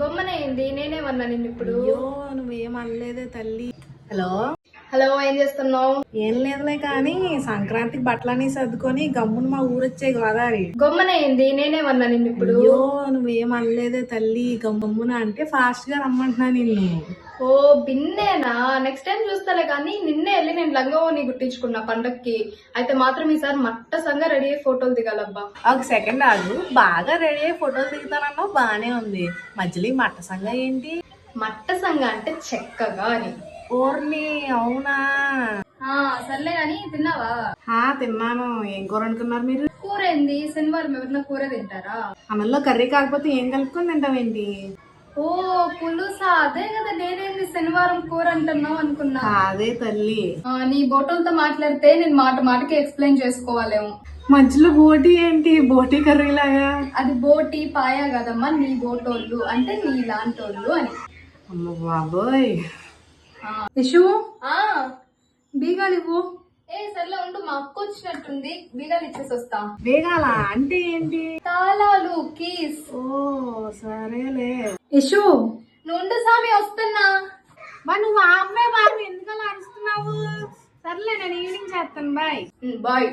గొమ్మనైంది నేనేమన్నా నిన్ను ఇప్పుడు. అయ్యో నువ్వేం అనలేదే తల్లి. హలో హలో, ఏం చేస్తున్నావు? ఏం లేదులే కానీ సంక్రాంతికి బట్టలని సర్దుకొని గమ్మున మా ఊరొచ్చే గోదావరి. గొమ్మనైంది నేనేమన్నా నిన్ను ఇప్పుడు. అయ్యో నువ్వేం అనలేదే తల్లి, గమ్మున అంటే ఫాస్ట్ గా రమ్మంటున్నా నిన్ను. ఓ బిన్నేనా? నెక్స్ట్ టైం చూస్తాలే కానీ నిన్నే వెళ్ళి నేను లంగవోని గుట్టించుకున్నా పండక్కి. అయితే మాత్రం ఈసారి మట్టసంగా రెడీ అయ్యి ఫోటోలు దిగాలబ్బా. ఒక సెకండ్ ఆగు, బాగా రెడీ అయ్యి ఫోటోలు దిగుతానన్నావు, బానే ఉంది. మధ్యలో ఈ మట్ట సంగ ఏంటి? మట్టసంగా అంటే చెక్కగా అని. ఓర్ని అవునా? సర్లే గాని తిన్నావా? తిన్నాను. ఏం కూర అనుకున్నారు మీరు? కూర ఏంది? శనివారం ఎవరన్నా కూర తింటారా? అమల్లో కర్రీ కాకపోతే ఏం కలుపుకొని తింటావేంటి? ఓ పులుసా? అదే కదా నేనేంది శనివారం కూర అంటున్నావు అనుకున్నా. అదే తల్లి. నీ బోటోలతో మాట్లాడితే నేను మాటకి ఎక్స్ప్లెయిన్ చేసుకోవాలేమో. మధ్యలో బోటి ఏంటి? బోటి కర్రీ లాగా. అది బోటి పాయా కదమ్మా, నీ బోటోళ్ళు అంటే నీ లాంటోళ్ళు అని. అమ్మ బాబోయ్. ఇషు బీగాలు ఇవ్వు. సర్లే ఉండు, మా అక్క వచ్చినట్టుంది, బీగాలు ఇచ్చేసి వస్తా. బేగాల అంటే ఏంటి? తాళాలు, కీస్. ఓ సరేలే. ఇషు నువ్వు సామి వస్తున్నా. నువ్వు ఆ అమ్మాయి బాబు ఎందుకలా అరుస్తున్నావు? సర్లే నేను ఈవినింగ్ చేస్తాను. Bye bye.